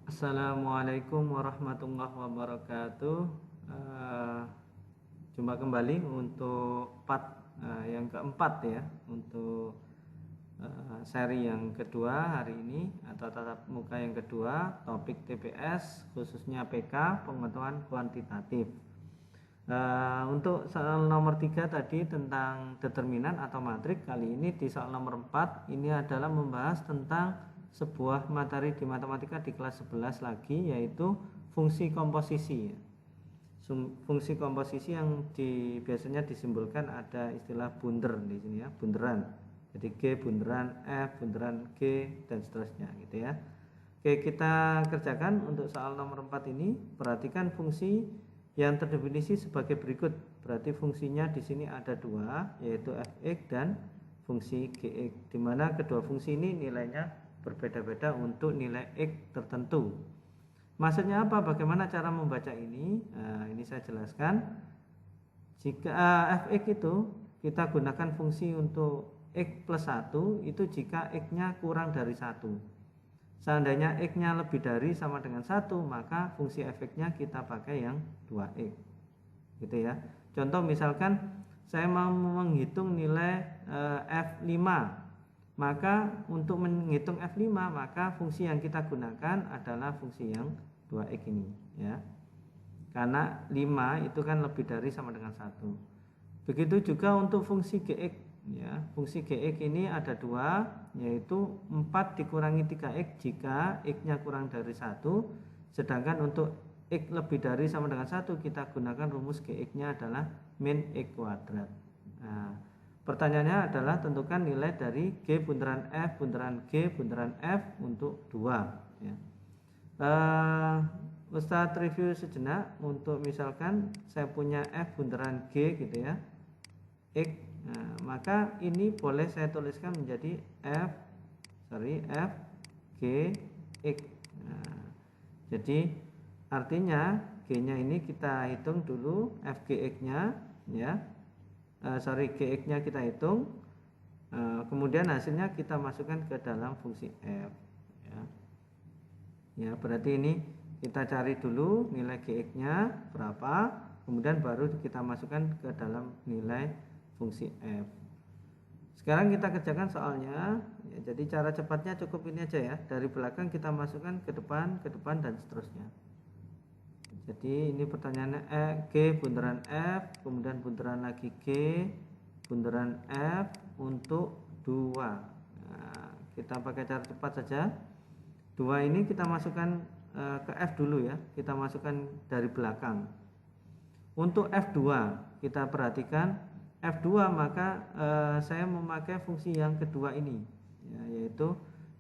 Assalamualaikum warahmatullahi wabarakatuh. Eh, Jumpa kembali untuk part yang keempat ya, untuk seri yang kedua hari ini atau tatap muka yang kedua, topik TPS khususnya PK pengetahuan kuantitatif. Untuk soal nomor 3 tadi tentang determinan atau matrik, kali ini di soal nomor 4 ini adalah membahas tentang sebuah materi di matematika di kelas 11 lagi, yaitu fungsi komposisi. Fungsi komposisi yang biasanya disimbolkan ada istilah bunder di sini ya, bunderan. Jadi G bunderan F bunderan G dan seterusnya gitu ya. Oke, kita kerjakan untuk soal nomor 4 ini. Perhatikan fungsi yang terdefinisi sebagai berikut. Berarti fungsinya di sini ada dua, yaitu fx dan fungsi gx, di mana kedua fungsi ini nilainya berbeda-beda untuk nilai x tertentu. Maksudnya apa? Bagaimana cara membaca ini? Nah, ini saya jelaskan. Jika fx itu kita gunakan fungsi untuk x plus 1 itu jika x-nya kurang dari 1. Seandainya x-nya lebih dari sama dengan 1, maka fungsi fx-nya kita pakai yang 2x. Gitu ya. Contoh misalkan saya mau menghitung nilai f5. Maka untuk menghitung f5, maka fungsi yang kita gunakan adalah fungsi yang 2x ini ya. Karena 5 itu kan lebih dari sama dengan 1. Begitu juga untuk fungsi gx ya. Fungsi gx ini ada dua, yaitu 4 dikurangi 3x jika x-nya kurang dari 1. Sedangkan untuk x lebih dari sama dengan 1, kita gunakan rumus gx-nya adalah min x kuadrat. Nah, pertanyaannya adalah tentukan nilai dari G bunderan F bunderan G bunderan F untuk 2 ya. Ustadz review sejenak. Untuk misalkan saya punya F bunderan G gitu ya, X, nah, maka ini boleh saya tuliskan menjadi F G X. Nah, jadi artinya G nya ini kita hitung dulu, F G X nya ya, Gx nya kita hitung, kemudian hasilnya kita masukkan ke dalam fungsi F ya. Ya, berarti ini kita cari dulu nilai Gx nya berapa, kemudian baru kita masukkan ke dalam nilai fungsi F. Sekarang kita kerjakan soalnya ya. Jadi cara cepatnya cukup ini aja ya, dari belakang kita masukkan ke depan dan seterusnya. Jadi ini pertanyaannya G bunderan F, kemudian bunderan lagi G bunderan F untuk 2. Nah, kita pakai cara cepat saja. 2 ini kita masukkan ke F dulu ya, kita masukkan dari belakang. Untuk F2 kita perhatikan F2, maka saya memakai fungsi yang kedua ini ya, yaitu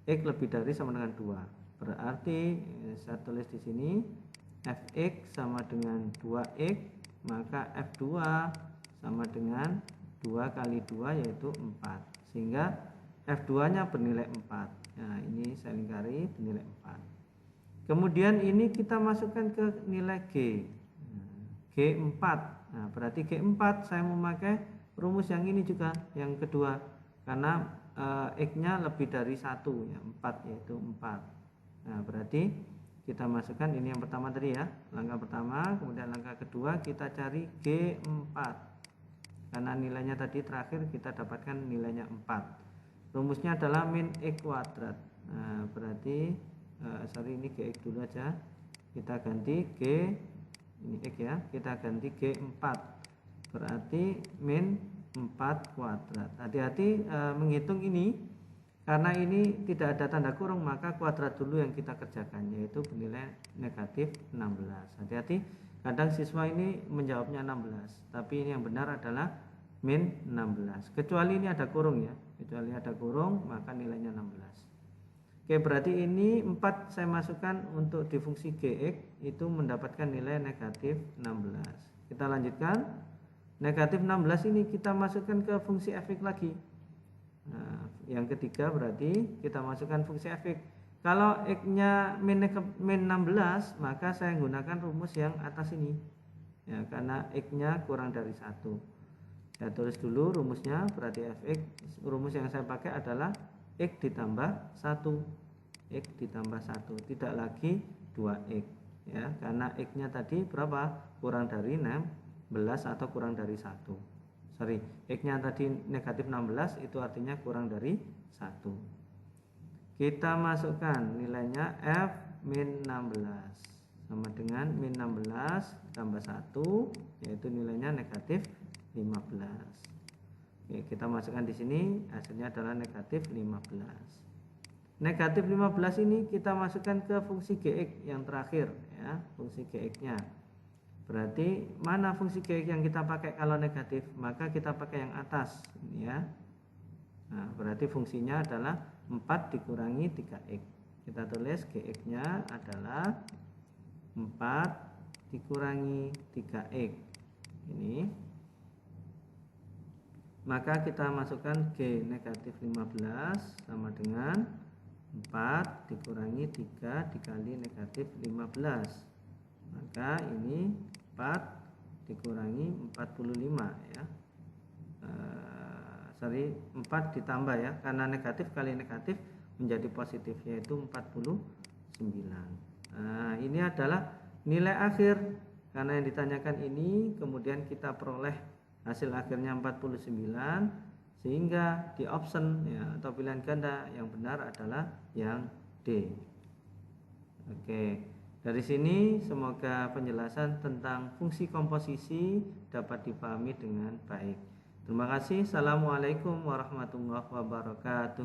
x lebih dari sama dengan 2. Berarti saya tulis di sini fx sama dengan 2x, maka F2 sama dengan 2 kali 2 yaitu 4, sehingga F2 nya bernilai 4. Nah, ini saya lingkari bernilai 4. Kemudian ini kita masukkan ke nilai G, G4. Nah, berarti G4 saya memakai rumus yang ini juga, yang kedua, karena x-nya lebih dari 1 ya, 4, yaitu 4. Nah, berarti kita masukkan ini yang pertama tadi ya, langkah pertama. Kemudian langkah kedua kita cari G4, karena nilainya tadi terakhir kita dapatkan nilainya 4. Rumusnya adalah min x kuadrat. Nah, berarti ini gx dulu aja, kita ganti G, ini x ya, kita ganti G4, berarti min 4 kuadrat. Hati-hati menghitung ini, karena ini tidak ada tanda kurung, maka kuadrat dulu yang kita kerjakan, yaitu bernilai negatif 16. Hati-hati, kadang siswa ini menjawabnya 16, tapi ini yang benar adalah min 16, kecuali ini ada kurung ya, kecuali ada kurung maka nilainya 16. Oke, berarti ini 4 saya masukkan untuk di fungsi gx, itu mendapatkan nilai negatif 16. Kita lanjutkan, negatif 16 ini kita masukkan ke fungsi fx lagi. Nah, yang ketiga berarti kita masukkan fungsi fx. Kalau x nya min 16, maka saya gunakan rumus yang atas ini ya, karena x nya kurang dari 1. Saya tulis dulu rumusnya, berarti fx, rumus yang saya pakai adalah x ditambah 1. X ditambah 1, tidak lagi 2X ya, karena X-nya tadi berapa? Kurang dari 16 atau kurang dari 1. Sorry, X-nya tadi negatif 16, itu artinya kurang dari 1. Kita masukkan nilainya F min 16 sama dengan min 16 tambah 1, yaitu nilainya negatif 15. Oke, kita masukkan di sini, hasilnya adalah negatif 15. Negatif 15 ini kita masukkan ke fungsi Gx yang terakhir ya, fungsi Gx-nya. Berarti mana fungsi Gx yang kita pakai kalau negatif? Maka kita pakai yang atas ini ya. Nah, berarti fungsinya adalah 4 dikurangi 3x. Kita tulis Gx-nya adalah 4 dikurangi 3x. Ini. Maka kita masukkan G negatif 15 sama dengan 4 dikurangi 3 dikali negatif 15. Maka ini 4 dikurangi 45 ya. Sorry, 4 ditambah ya, karena negatif kali negatif menjadi positif, yaitu 49. Nah, ini adalah nilai akhir. Karena yang ditanyakan ini, kemudian kita peroleh hasil akhirnya 49, sehingga di option ya, atau pilihan ganda yang benar adalah yang D. Oke, dari sini semoga penjelasan tentang fungsi komposisi dapat dipahami dengan baik. Terima kasih. Assalamualaikum warahmatullahi wabarakatuh.